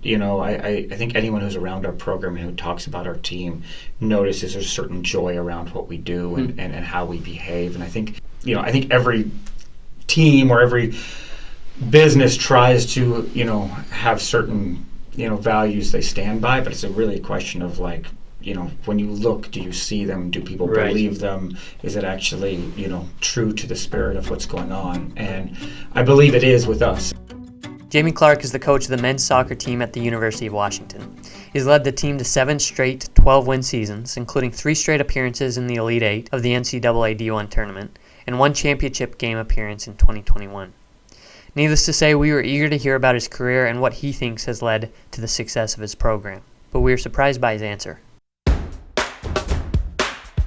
I think anyone who's around our program and who talks about our team notices there's a certain joy around what we do and how we behave. And I think every team or every business tries to, have certain, values they stand by, but it's really a question of like, when you look, do you see them? Do people believe them? Is it actually, true to the spirit of what's going on? And I believe it is with us. Jamie Clark is the coach of the men's soccer team at the University of Washington. He's led the team to 7 straight 12-win seasons, including 3 straight appearances in the Elite Eight of the NCAA D1 tournament, and 1 championship game appearance in 2021. Needless to say, we were eager to hear about his career and what he thinks has led to the success of his program, but we were surprised by his answer.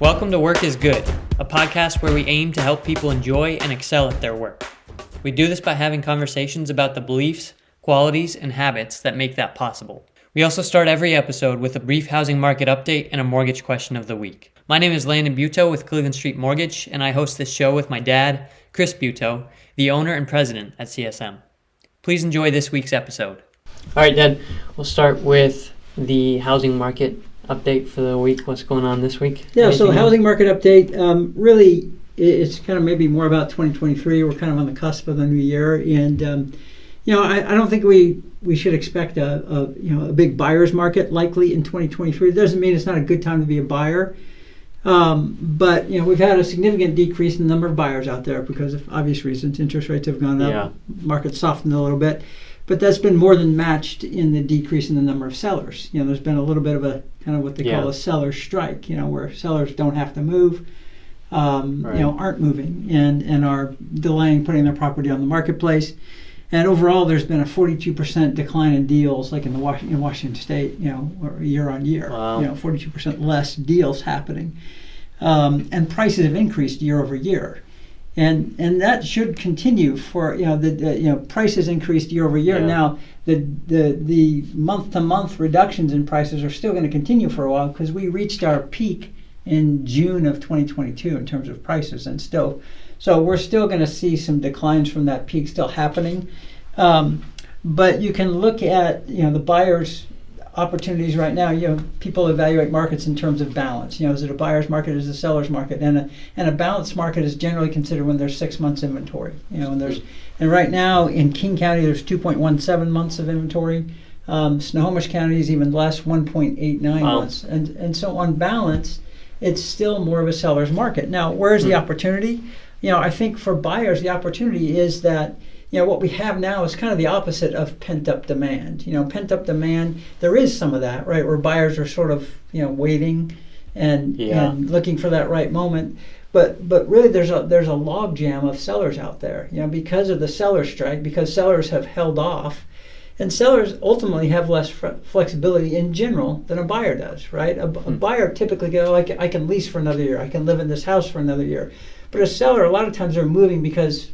Welcome to Work is Good, a podcast where we aim to help people enjoy and excel at their work. We do this by having conversations about the beliefs, qualities, and habits that make that possible. We also start every episode with a brief housing market update and a mortgage question of the week. My name is Landon Buteau with Cleveland Street Mortgage, and I host this show with my dad, Chris Buteau, the owner and president at CSM. Please enjoy this week's episode. All right, Dad, we'll start with the housing market update for the week. What's going on this week? Yeah, so the housing market update, really, it's kind of maybe more about 2023. We're kind of on the cusp of the new year, and I don't think we should expect a big buyer's market likely in 2023. It doesn't mean it's not a good time to be a buyer, but we've had a significant decrease in the number of buyers out there because of obvious reasons. Interest rates have gone up, market's softened a little bit, but that's been more than matched in the decrease in the number of sellers. There's been a little bit of a kind of what they call a seller strike, where sellers don't have to move. Aren't moving and are delaying putting their property on the marketplace. And overall, there's been a 42% decline in deals, like in Washington State, or year on year. Wow. 42% less deals happening, and prices have increased year over year, and that should continue for the prices increased year over year. Now the month to month reductions in prices are still going to continue for a while because we reached our peak in June of 2022 in terms of prices, and so we're still going to see some declines from that peak still happening. But you can look at the buyers' opportunities right now. People evaluate markets in terms of balance. Is it a buyer's market? Is it a seller's market? And a balanced market is generally considered when there's 6 months inventory. And right now in King County there's 2.17 months of inventory. Snohomish County is even less, 1.89 months. And so on balance, it's still more of a seller's market. Now, where's the opportunity? I think for buyers, the opportunity is that, what we have now is kind of the opposite of pent-up demand. Pent-up demand, there is some of that, right, where buyers are sort of, waiting and looking for that right moment. But really there's a logjam of sellers out there, because of the seller strike, because sellers have held off. And sellers ultimately have less flexibility in general than a buyer does, right? A buyer typically go, I can lease for another year. I can live in this house for another year. But a seller, a lot of times they're moving because,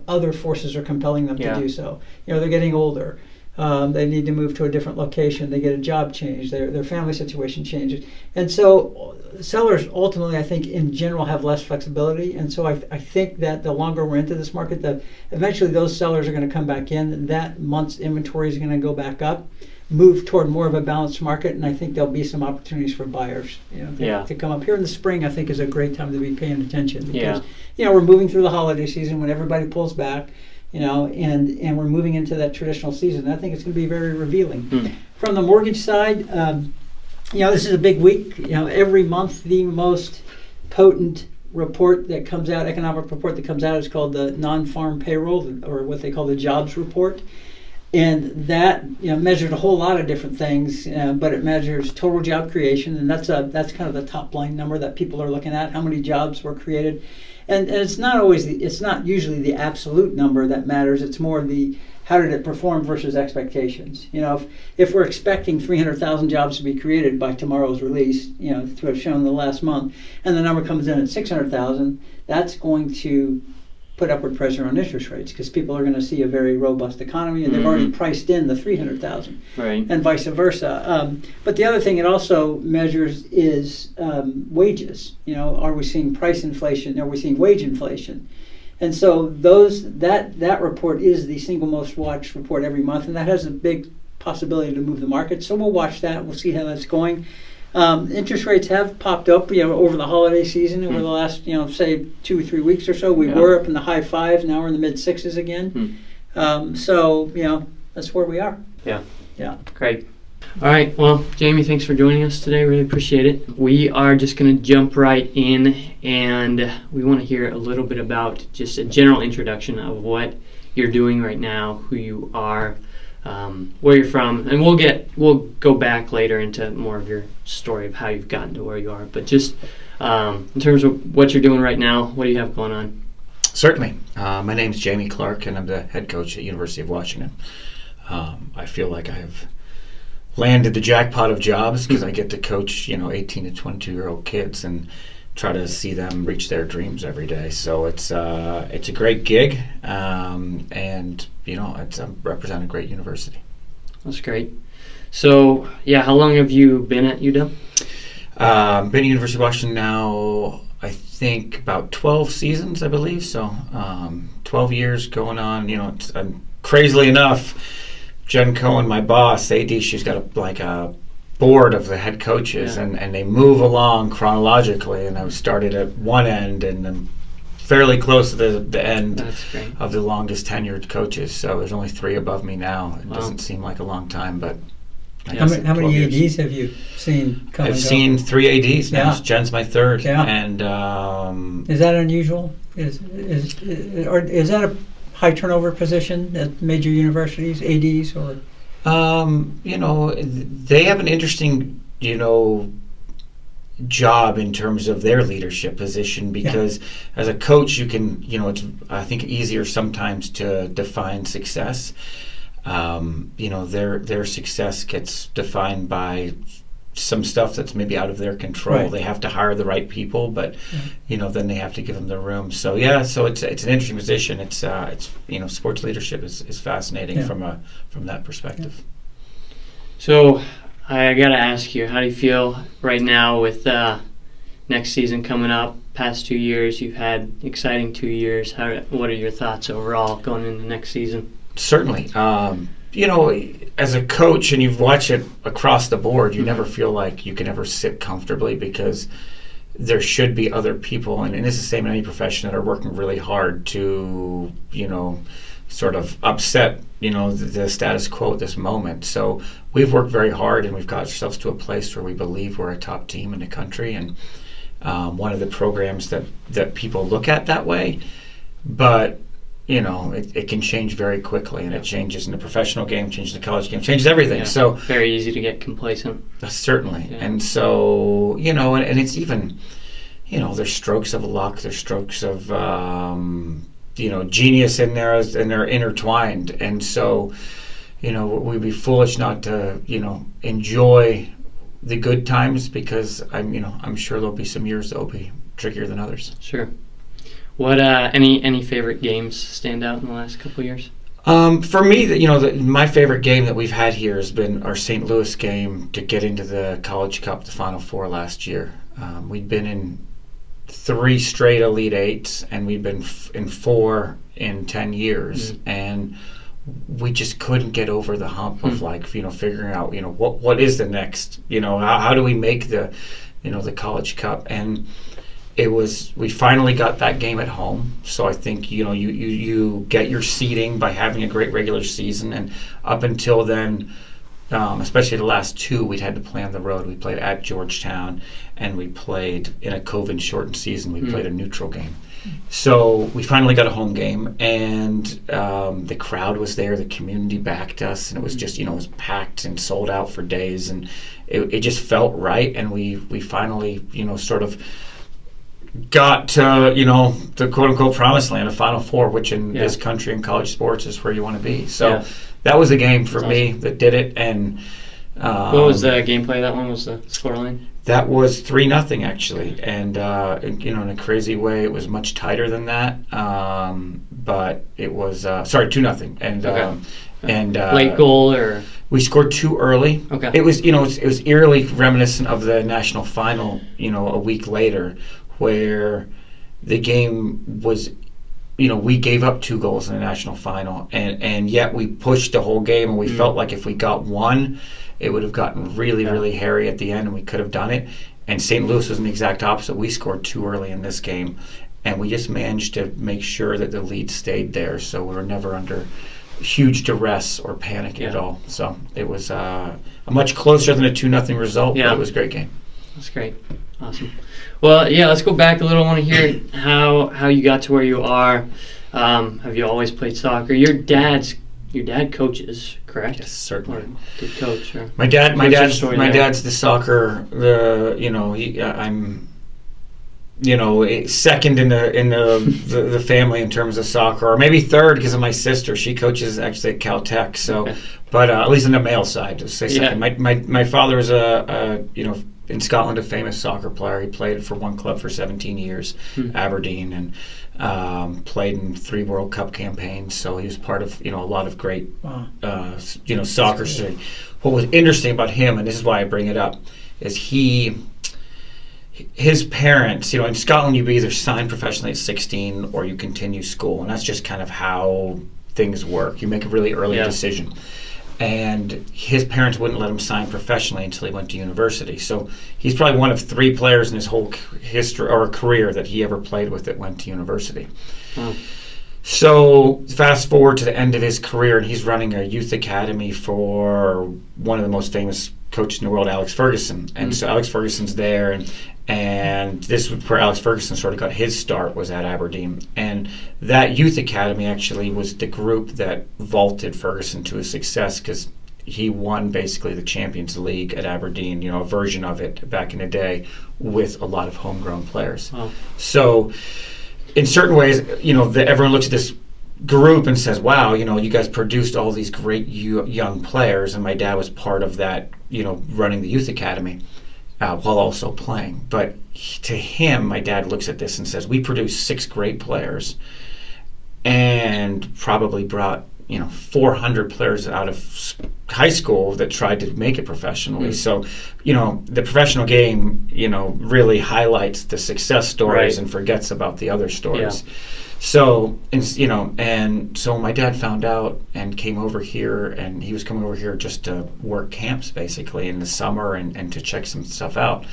other forces are compelling them to do so. They're getting older. They need to move to a different location. They get a job change. Their family situation changes. And so sellers ultimately, I think, in general have less flexibility. And so I think that the longer we're into this market, that eventually those sellers are going to come back in. That month's inventory is going to go back up, move toward more of a balanced market. And I think there'll be some opportunities for buyers to come up. Here in the spring, I think, is a great time to be paying attention because, we're moving through the holiday season when everybody pulls back. And we're moving into that traditional season. I think it's going to be very revealing. From the mortgage side, this is a big week. Every month the most potent report that comes out, economic report that comes out, is called the non-farm payroll, or what they call the jobs report. And that measures a whole lot of different things, but it measures total job creation, and that's kind of the top line number that people are looking at. How many jobs were created? And it's not usually the absolute number that matters. It's more the how did it perform versus expectations. If we're expecting 300,000 jobs to be created by tomorrow's release, to have shown the last month, and the number comes in at 600,000, that's going to put upward pressure on interest rates because people are going to see a very robust economy, and they've already priced in the 300,000, right, and vice versa. But the other thing it also measures is wages. Are we seeing price inflation? Are we seeing wage inflation? And so that report is the single most watched report every month, and that has a big possibility to move the market. So we'll watch that. We'll see how that's going. Interest rates have popped up, over the holiday season, over the last, say 2 or 3 weeks or so. We were up in the high 5s. Now we're in the mid 6s again. So, that's where we are. Yeah. Yeah. Great. All right. Well, Jamie, thanks for joining us today. Really appreciate it. We are just going to jump right in, and we want to hear a little bit about just a general introduction of what you're doing right now, who you are, where you're from, and we'll go back later into more of your story of how you've gotten to where you are. But just in terms of what you're doing right now, what do you have going on? Certainly. My name's Jamie Clark, and I'm the head coach at University of Washington. I feel like I've landed the jackpot of jobs because I get to coach 18 to 22-year-old kids and try to see them reach their dreams every day. So it's a great gig, and I represent a great university. That's great. So how long have you been at UW? Been at University of Washington now, I think about 12 seasons, I believe. So 12 years going on. Crazily enough, Jen Cohen, my boss, AD, she's got a board of the head coaches, and they move along chronologically. And I started at one end, and I'm fairly close to the end of the longest tenured coaches. So there's only 3 above me now. It doesn't seem like a long time, but how many ADs have you seen come and go? I've seen 3 ADs now. Yeah. Jen's my 3rd. Yeah. And is that unusual? Is that a high turnover position at major universities, ADs, or? They have an interesting, job in terms of their leadership position because as a coach, you can, it's, I think, easier sometimes to define success. Their success gets defined by some stuff that's maybe out of their control. Right. They have to hire the right people, but then they have to give them the room. So so it's an interesting position. It's sports leadership is fascinating from that perspective. So I got to ask you, how do you feel right now with next season coming up? Past 2 years, you've had exciting 2 years. What are your thoughts overall going into next season? Certainly. As a coach, and you've watched it across the board, you never feel like you can ever sit comfortably because there should be other people, and it's the same in any profession, that are working really hard to, sort of upset, the status quo at this moment. So we've worked very hard, and we've got ourselves to a place where we believe we're a top team in the country, and one of the programs that people look at that way, but it can change very quickly, and it changes in the professional game, changes in the college game, changes everything. So very easy to get complacent. Certainly. Yeah. And so, and it's even, there's strokes of luck, there's strokes of, genius in there, and they're intertwined. And so, we'd be foolish not to, enjoy the good times because I'm sure there'll be some years that'll be trickier than others. Sure. What any favorite games stand out in the last couple of years? For me, my favorite game that we've had here has been our St. Louis game to get into the College Cup, the Final Four last year. We'd been in 3 straight Elite Eights, and we'd been in 4 in 10 years, and we just couldn't get over the hump of figuring out what is the next, how do we make the the College Cup. And we finally got that game at home. So I think, you get your seeding by having a great regular season. And up until then, especially the last 2, we'd had to play on the road. We played at Georgetown, and we played in a COVID-shortened season. We played a neutral game. So we finally got a home game, and the crowd was there. The community backed us, and it was just, it was packed and sold out for days. And it just felt right. And we finally, sort of got to, the quote-unquote promised land, a Final Four, which in this country in college sports is where you want to be. So that was a game for me that did it. And what was the gameplay? That one was the scoreline? That was 3-0 actually. And, in a crazy way, it was much tighter than that. But it was, 2-0. And late goal or? We scored 2 early. Okay. It was, it was eerily reminiscent of the national final, a week later, where the game was we gave up 2 goals in the national final, and yet we pushed the whole game, and we felt like if we got one, it would have gotten really, really hairy at the end, and we could have done it. And St. Louis was in the exact opposite. We scored too early in this game, and we just managed to make sure that the lead stayed there, so we were never under huge duress or panic at all. So it was a much closer than a 2-0 result, but it was a great game. That's great. Awesome. Well, let's go back a little. I want to hear how you got to where you are. Have you always played soccer? Your dad coaches, correct? Yes, certainly. Or did coach? Or my dad's the soccer. I'm second in the family in terms of soccer, or maybe third because of my sister. She coaches actually at Caltech. So, but at least on the male side, to say second. My father is in Scotland, a famous soccer player. He played for one club for 17 years, Aberdeen, and played in 3 World Cup campaigns. So he was part of a lot of great soccer history. What was interesting about him, and this is why I bring it up, is his parents. In Scotland, you either sign professionally at 16 or you continue school, and that's just kind of how things work. You make a really early decision. And his parents wouldn't let him sign professionally until he went to university. So he's probably one of 3 players in his whole history or career that he ever played with that went to university. Wow. So fast forward to the end of his career, and he's running a youth academy for one of the most famous coaches in the world, Alex Ferguson. And so Alex Ferguson's there, and this was where Alex Ferguson sort of got his start, was at Aberdeen. And that youth academy actually was the group that vaulted Ferguson to his success, because he won basically the Champions League at Aberdeen, a version of it back in the day, with a lot of homegrown players. Wow. So in certain ways, everyone looks at this group and says, wow, you guys produced all these great young players, and my dad was part of that, running the youth academy. While also playing. But to him, my dad looks at this and says, we produced 6 great players and probably brought 400 players out of high school that tried to make it professionally. So the professional game really highlights the success stories and forgets about the other stories. So and so my dad found out and came over here, and he was coming over here just to work camps basically in the summer and to check some stuff out.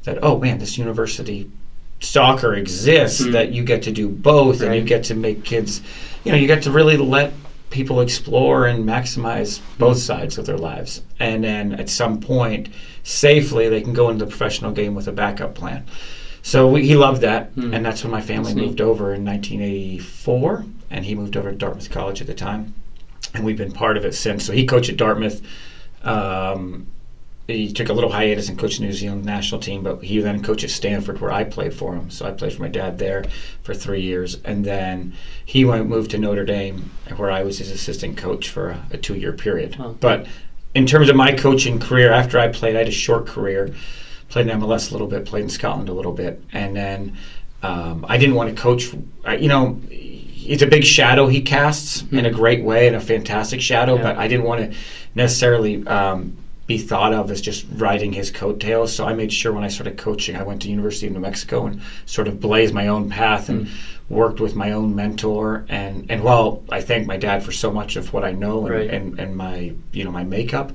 That, oh man, this university soccer exists, that you get to do both, and you get to make kids, you get to really let people explore and maximize both sides of their lives, and then at some point safely they can go into the professional game with a backup plan. So he loved that, and that's when my family moved over in 1984, and he moved over to Dartmouth College at the time, and we've been part of it since. So he coached at Dartmouth. He took a little hiatus and coached the New Zealand national team, but he then coached at Stanford, where I played for him. So I played for my dad there for 3 years, and then he moved to Notre Dame, where I was his assistant coach for a 2-year period. Oh. But in terms of my coaching career, after I played, I had a short career. Played in MLS a little bit, played in Scotland a little bit, and then I didn't want to coach. It's a big shadow he casts in a great way, and a fantastic shadow, but I didn't want to necessarily be thought of as just riding his coattails. So I made sure when I started coaching, I went to University of New Mexico and sort of blazed my own path and worked with my own mentor. And while I thank my dad for so much of what I know and my my makeup,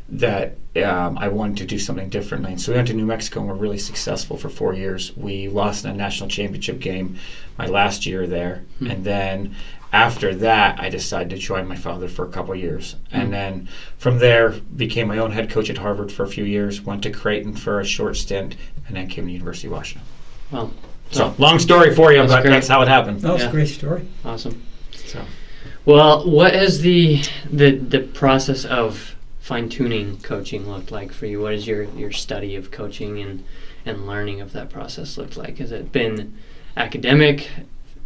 that I wanted to do something differently. And so we went to New Mexico and were really successful for 4 years. We lost in a national championship game my last year there. And then after that, I decided to join my father for a couple of years. And then from there, became my own head coach at Harvard for a few years, went to Creighton for a short stint, and then came to University of Washington. Wow. So long story for you, but that's how it happened. That was a great story. Awesome. So, well, what has the process of fine-tuning coaching looked like for you? What is your study of coaching and learning of that process looked like? Has it been academic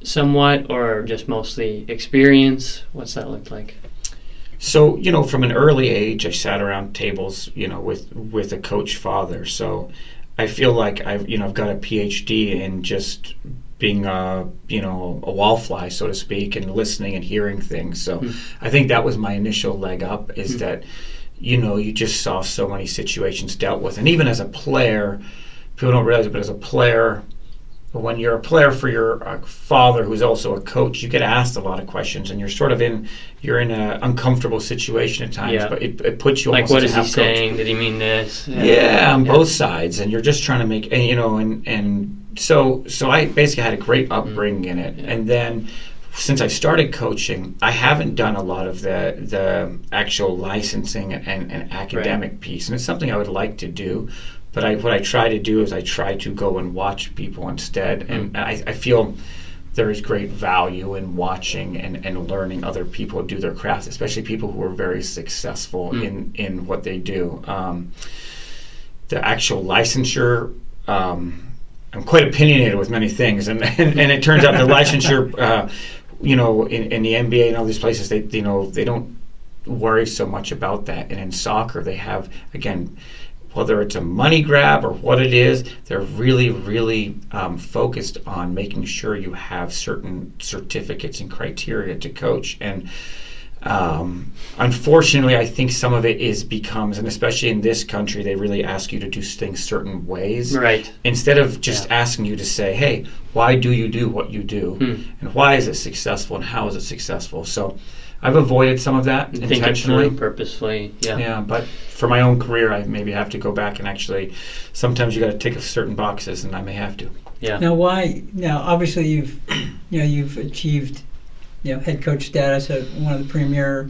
somewhat, or just mostly experience? What's that looked like? So, from an early age, I sat around tables, with a coach father. So I feel like I've got a PhD in just being a wallfly, so to speak, and listening and hearing things. So I think that was my initial leg up, is that you just saw so many situations dealt with. And even as a player, people don't realize it, but as a player, when you're a player for your father who's also a coach, you get asked a lot of questions, and you're sort of in an uncomfortable situation at times. Yeah. But it puts you almost Like, what as is a he half coach. saying? Did he mean this? Yeah, on both sides, and you're just trying to make, and so I basically had a great upbringing in it, and then since I started coaching, I haven't done a lot of the actual licensing and academic piece, and it's something I would like to do. But what I try to do is I try to go and watch people instead, and I feel there is great value in watching and learning other people do their craft, especially people who are very successful in what they do. The actual licensure, I'm quite opinionated with many things, and it turns out the licensure, in the NBA and all these places, they don't worry so much about that. And in soccer, they have, again, whether it's a money grab or what it is, they're really, really focused on making sure you have certain certificates and criteria to coach. And unfortunately, I think some of it becomes, and especially in this country, they really ask you to do things certain ways. Right. Instead of just asking you to say, hey, why do you do what you do? And why is it successful? And how is it successful? So I've avoided some of that intentionally. Think purposefully. Yeah. Yeah, but for my own career, I maybe have to go back and actually, sometimes you got to tick certain boxes, and I may have to. Yeah. Now, obviously, you've achieved, head coach status at one of the premier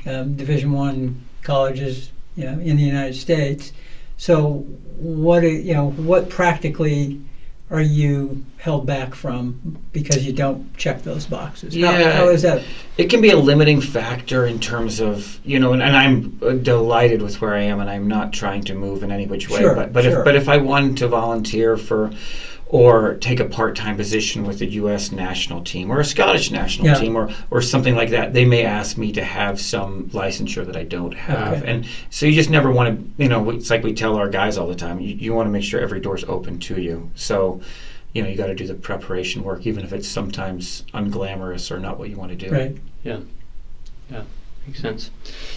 Division I colleges, in the United States. So, what practically are you held back from because you don't check those boxes? How is that? It can be a limiting factor in terms of, and I'm delighted with where I am, and I'm not trying to move in any which way. Sure, but if I wanted to volunteer or take a part-time position with the U.S. national team or a Scottish national team or something like that, they may ask me to have some licensure that I don't have. Okay. And so you just never want to, it's like we tell our guys all the time, you want to make sure every door's open to you. So, you got to do the preparation work, even if it's sometimes unglamorous or not what you want to do. Right. Yeah. Makes sense.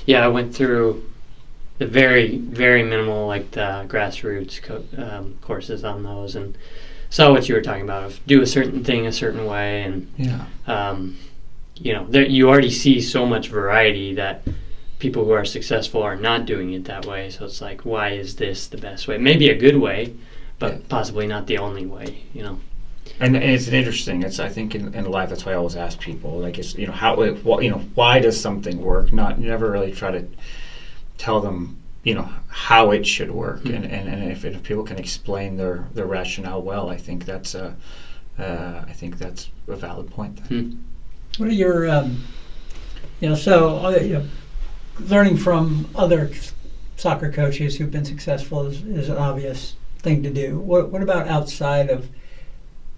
Yeah, I went through the very, very minimal, like the grassroots courses on those, and saw what you were talking about, of do a certain thing a certain way, and you already see so much variety that people who are successful are not doing it that way. So it's like, why is this the best way? Maybe a good way, but possibly not the only way. And it's an interesting. It's, I think in life, that's why I always ask people, like, it's why does something work? Never really try to tell them how it should work, and if people can explain their rationale well, I think that's a valid point then. What are your learning from other soccer coaches who've been successful is an obvious thing to do. What about outside of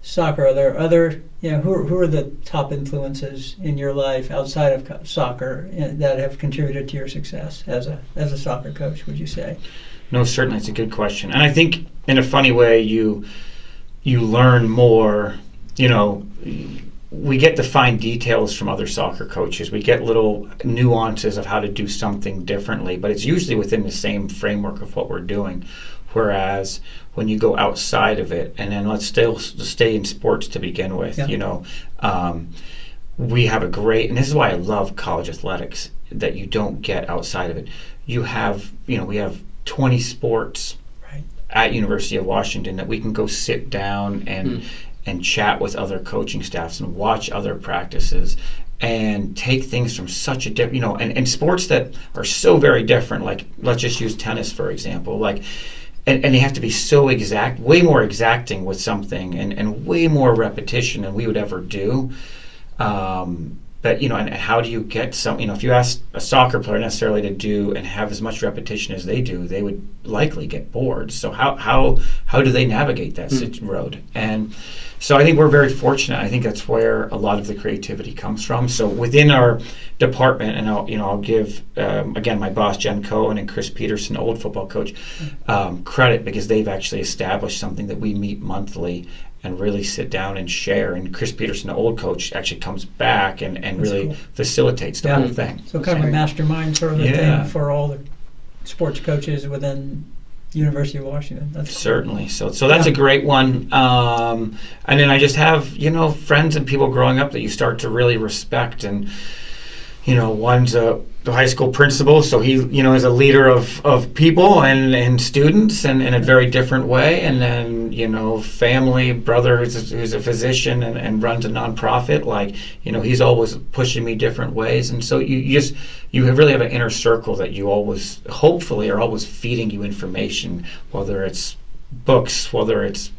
soccer? Are there other who are the top influences in your life outside of soccer that have contributed to your success as a soccer coach, would you say? No, certainly, it's a good question, and I think in a funny way you learn more. We get the fine details from other soccer coaches. We get little nuances of how to do something differently, but it's usually within the same framework of what we're doing. Whereas when you go outside of it, and then let's still stay in sports to begin with, we have a great, and this is why I love college athletics, that you don't get outside of it. You have, we have 20 sports at University of Washington that we can go sit down and chat with other coaching staffs and watch other practices and take things from such a different, and sports that are so very different, like let's just use tennis, for example, like, and they have to be so exact, way more exacting with something and way more repetition than we would ever do. But, and how do you get some, if you ask a soccer player necessarily to do and have as much repetition as they do, they would likely get bored. So how do they navigate that road? And so I think we're very fortunate. I think that's where a lot of the creativity comes from. So within our department, and I'll give, again, my boss, Jen Cohen, and Chris Peterson, old football coach, credit, because they've actually established something that we meet monthly and really sit down and share. And Chris Peterson, the old coach, actually comes back and really facilitates the whole thing. So kind of a mastermind sort of a thing for all the sports coaches within University of Washington. That's cool. Certainly. So that's a great one. And then I just have, friends and people growing up that you start to really respect. And, one's the high school principal, so he, is a leader of people and students and in a very different way. And then, family, brother who's a physician and runs a nonprofit, he's always pushing me different ways. And so you really have an inner circle that you always, hopefully, are always feeding you information, whether it's books, whether it's,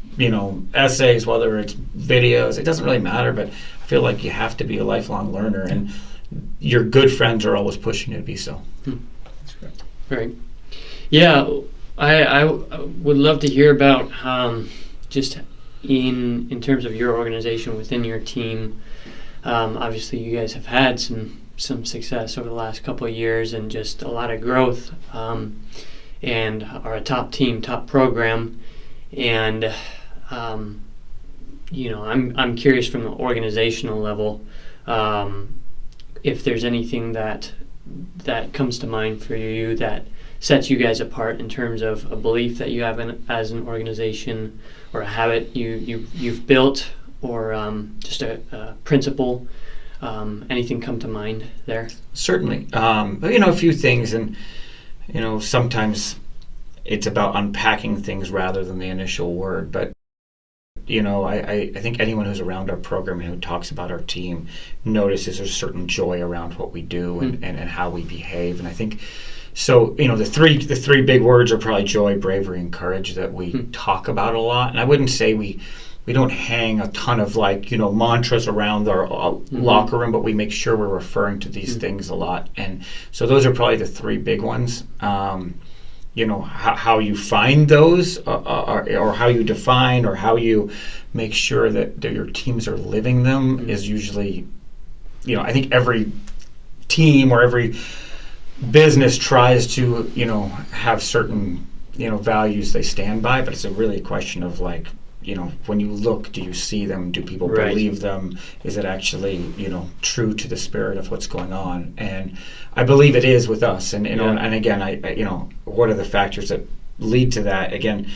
essays, whether it's videos. It doesn't really matter, but I feel like you have to be a lifelong learner, and your good friends are always pushing you to be so. That's great. Right. Yeah, I would love to hear about just in terms of your organization within your team. Obviously, you guys have had some success over the last couple of years and just a lot of growth, and are a top team, top program. And I'm curious from the organizational level. If there's anything that comes to mind for you that sets you guys apart in terms of a belief that you have as an organization, or a habit you've built, or just a principle, anything come to mind there? Certainly. A few things, and sometimes it's about unpacking things rather than the initial word, but I think anyone who's around our program and who talks about our team notices there's certain joy around what we do and how we behave. And I think so. The three big words are probably joy, bravery, and courage that we talk about a lot. And I wouldn't say we don't hang a ton of mantras around our locker room, but we make sure we're referring to these things a lot. And so those are probably the three big ones. How you find those, or how you define, or how you make sure that your teams are living them is usually, I think every team or every business tries to, have certain, values they stand by, but it's really a question of when you look, do you see them? Do people believe them? Is it actually, true to the spirit of what's going on? And I believe it is with us. And and again, what are the factors that lead to that? Again,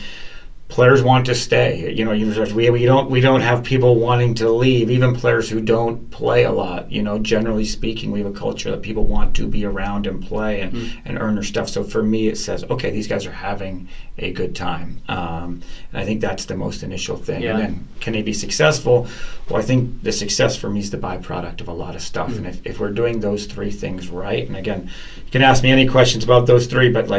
players want to stay. We don't have people wanting to leave. Even players who don't play a lot. Generally speaking, we have a culture that people want to be around and play and earn their stuff. So for me, it says, okay, these guys are having a good time, and I think that's the most initial thing. And then, can they be successful? Well, I think the success for me is the byproduct of a lot of stuff. And if we're doing those three things right, and again, you can ask me any questions about those three, but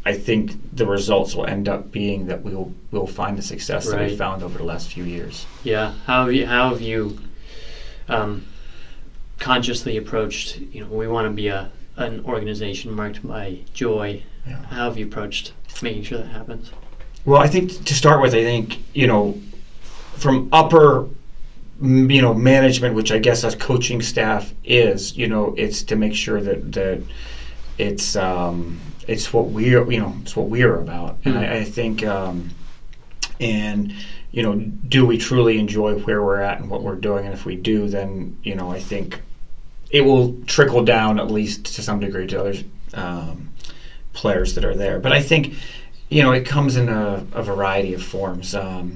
I think the results will end up being that we'll find the success that we found over the last few years. Yeah. How have you consciously approached, we want to be an organization marked by joy. Yeah. How have you approached making sure that happens? Well, I think to start with, from upper, management, which I guess us coaching staff is, it's to make sure that it's what we're about. And I think, do we truly enjoy where we're at and what we're doing? And if we do, then, I think it will trickle down at least to some degree to other players that are there. But I think, it comes in a variety of forms. I'll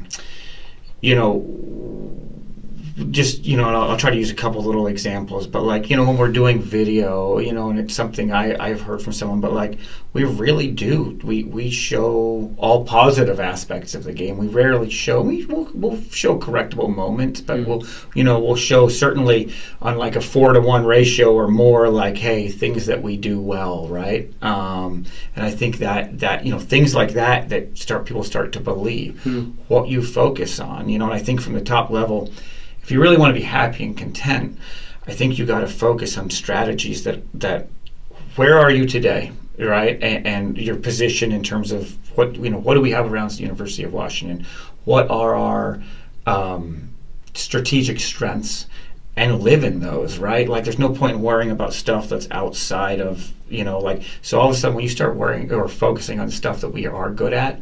try to use a couple little examples, but when we're doing video, and it's something I've heard from someone, but we really do. We show all positive aspects of the game. We rarely show, we'll show correctable moments, but we'll show certainly on a 4-to-1 ratio or more, hey, things that we do well, right? And I think that things like that people start to believe what you focus on, and I think from the top level, if you really want to be happy and content, I think you got to focus on strategies that where are you today, right? And your position in terms of what do we have around the University of Washington? What are our strategic strengths? And live in those, right? There's no point in worrying about stuff that's outside of, so all of a sudden when you start worrying or focusing on stuff that we are good at,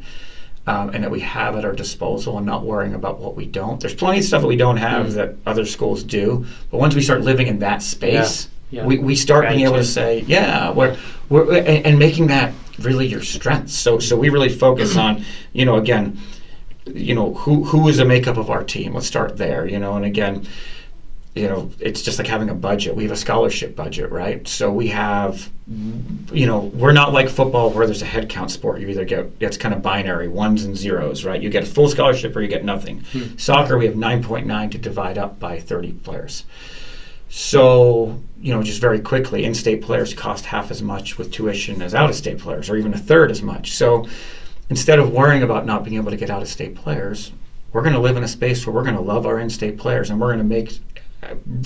and that we have at our disposal and not worrying about what we don't. There's plenty of stuff that we don't have that other schools do, but once we start living in that space, we start being able to say, we're and making that really your strengths. So we really focus on, again, who is the makeup of our team. Let's start there, and again, it's just like having a budget. We have a scholarship budget, right? So we have, we're not like football where there's a head count sport. You either it's kind of binary, ones and zeros, right? You get a full scholarship or you get nothing. Soccer, we have 9.9 to divide up by 30 players. So, just very quickly, in-state players cost half as much with tuition as out-of-state players, or even a third as much. So instead of worrying about not being able to get out-of-state players, we're going to live in a space where we're going to love our in-state players, and we're going to make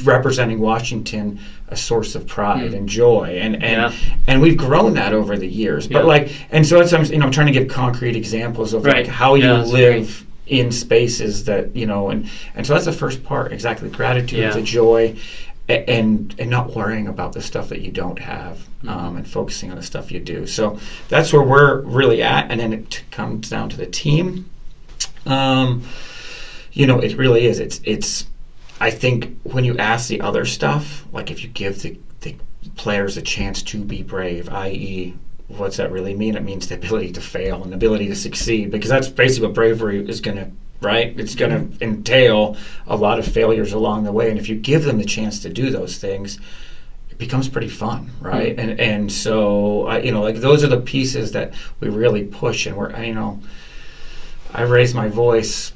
representing Washington a source of pride and joy, and we've grown that over the years. But and so it's, I'm trying to give concrete examples of like how you live in spaces that and so that's the first part, exactly. Gratitude, the joy, and not worrying about the stuff that you don't have, and focusing on the stuff you do. So that's where we're really at, and then it comes down to the team. It really is. It's I think when you ask the other stuff, like if you give the players a chance to be brave, i.e., what's that really mean? It means the ability to fail and the ability to succeed, because that's basically what bravery is going to, right? It's going to entail a lot of failures along the way. And if you give them the chance to do those things, it becomes pretty fun, right? And so, like those are the pieces that we really push. And I raise my voice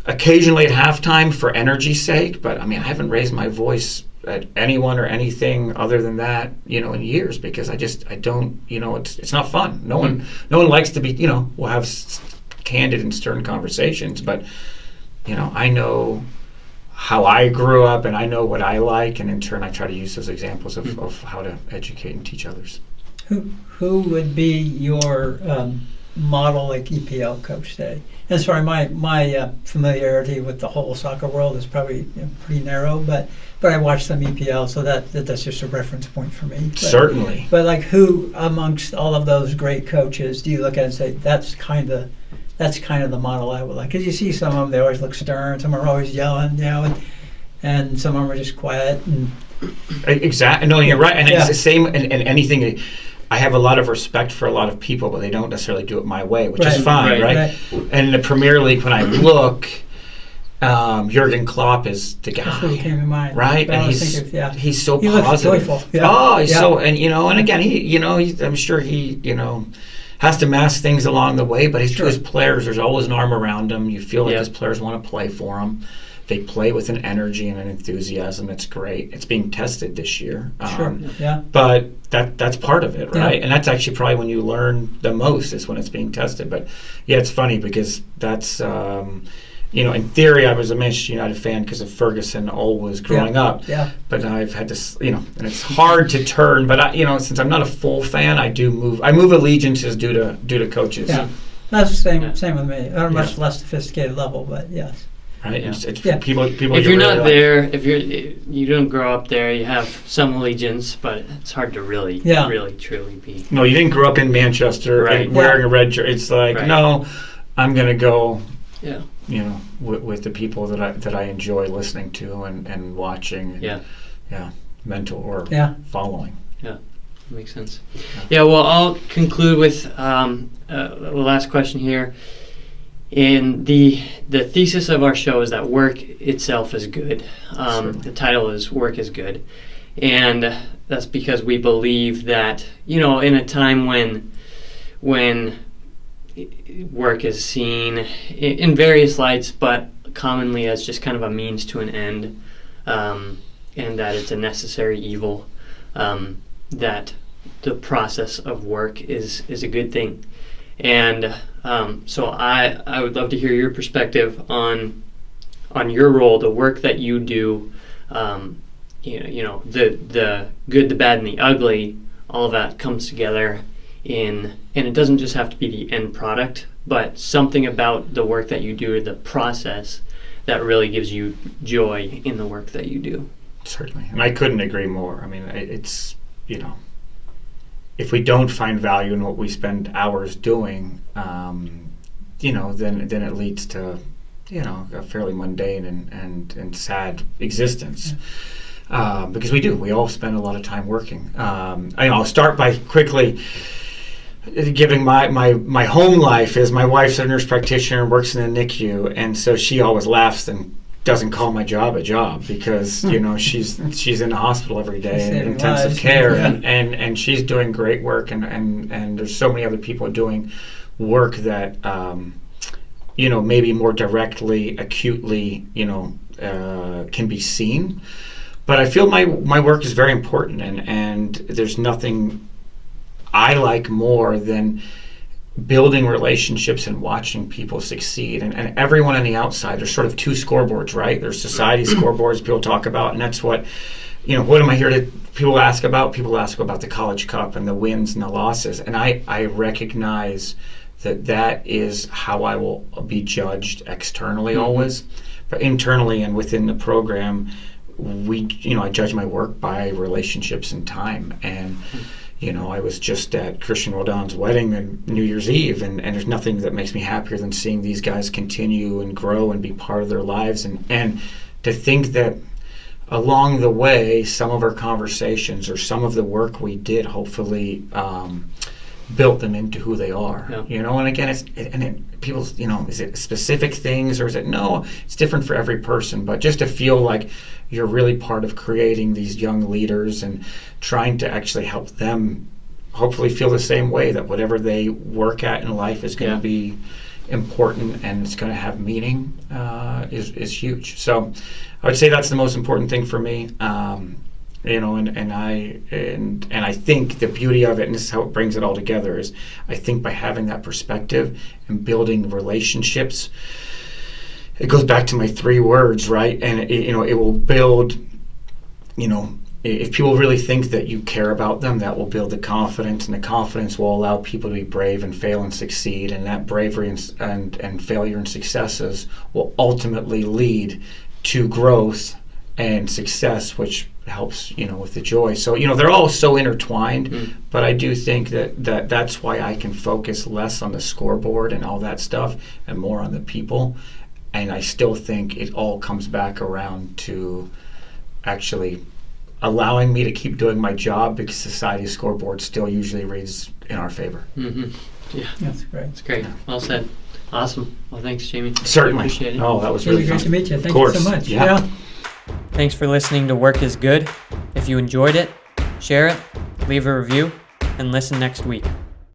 occasionally at halftime for energy's sake, but I haven't raised my voice at anyone or anything other than that, in years, because I don't, it's not fun. No one likes to be, we'll have candid and stern conversations, but, I know how I grew up and I know what I like, and in turn I try to use those examples of how to educate and teach others. Who would be your model like EPL coach today? And sorry, my familiarity with the whole soccer world is probably pretty narrow, but I watch some EPL, so that's just a reference point for me. Certainly. But like, who amongst all of those great coaches do you look at and say that's kind of the model I would like? Because you see some of them, they always look stern, some are always yelling, and some of them are just quiet. And exactly. No, you're right, and it's the same in anything. I have a lot of respect for a lot of people, but they don't necessarily do it my way, which is fine, right? And in the Premier League, when I look, Jurgen Klopp is the guy. That's what came to mind, right? And he's so positive. Joyful. So, and again, I'm sure he has to mask things along the way, but his players, there's always an arm around him. You feel like his players want to play for him. They play with an energy and an enthusiasm. It's great. It's being tested this year. But that's part of it, right? And that's actually probably when you learn the most, is when it's being tested. But it's funny because that's, in theory, I was a Manchester United fan because of Ferguson always growing up. But now I've had to, and it's hard to turn. But since I'm not a full fan, I move allegiances due to coaches. Yeah, that's the same with me. On a much less sophisticated level, but yes. Right. It's people. If you're not there, if you don't grow up there, you have some allegiance, but it's hard to really truly be. No, you didn't grow up in Manchester and wearing a red shirt. It's like no, I'm gonna go. Yeah. With the people that I enjoy listening to and watching. Mentor or following. Yeah. Makes sense. Well, I'll conclude with the last question here. And the thesis of our show is that work itself is good. The title is Work is Good. And that's because we believe that, in a time when work is seen in various lights, but commonly as just kind of a means to an end, and that it's a necessary evil, that the process of work is a good thing. And so I would love to hear your perspective on your role, the work that you do, the good, the bad, and the ugly. All of that comes together and it doesn't just have to be the end product, but something about the work that you do, the process, that really gives you joy in the work that you do. Certainly, and I couldn't agree more. It's if we don't find value in what we spend hours doing, then it leads to, a fairly mundane and sad existence. Because we all spend a lot of time working. I'll start by quickly, giving my home life is my wife's a nurse practitioner and works in the NICU, and so she always laughs and doesn't call my job a job because she's in the hospial every day in intensive care, and she's doing great work, and there's so many other people doing work that maybe more directly, acutely, can be seen. But I feel my work is very important, and there's nothing I like more than building relationships and watching people succeed. And everyone on the outside, there's sort of two scoreboards, right? There's society scoreboards people talk about, and that's what am I here to, people ask about? People ask about the College Cup and the wins and the losses. And I recognize that is how I will be judged externally always. But internally and within the program, I judge my work by relationships and time. And I was just at Christian Roldan's wedding on New Year's Eve, and there's nothing that makes me happier than seeing these guys continue and grow and be part of their lives, and to think that along the way, some of our conversations or some of the work we did hopefully built them into who they are. And again, people, is it specific things or is it no? It's different for every person, but just to feel like you're really part of creating these young leaders and trying to actually help them hopefully feel the same way, that whatever they work at in life is going to be important and it's going to have meaning is huge. So I would say that's the most important thing for me. And I think the beauty of it, and this is how it brings it all together, is I think by having that perspective and building relationships, it goes back to my 3 words, right? And it will build, if people really think that you care about them, that will build the confidence, and the confidence will allow people to be brave and fail and succeed, and that bravery and failure and successes will ultimately lead to growth and success, which helps with the joy. So they're all so intertwined, but I do think that's why I can focus less on the scoreboard and all that stuff and more on the people. And I still think it all comes back around to actually allowing me to keep doing my job, because society's scoreboard still usually reads in our favor. Yeah, that's great. That's great. Well said. Awesome. Well, thanks, Jamie. Certainly. Appreciate it. Oh, that was really great fun. to meet you. Thank you so much. Yeah. Thanks for listening to Work is Good. If you enjoyed it, share it, leave a review, and listen next week.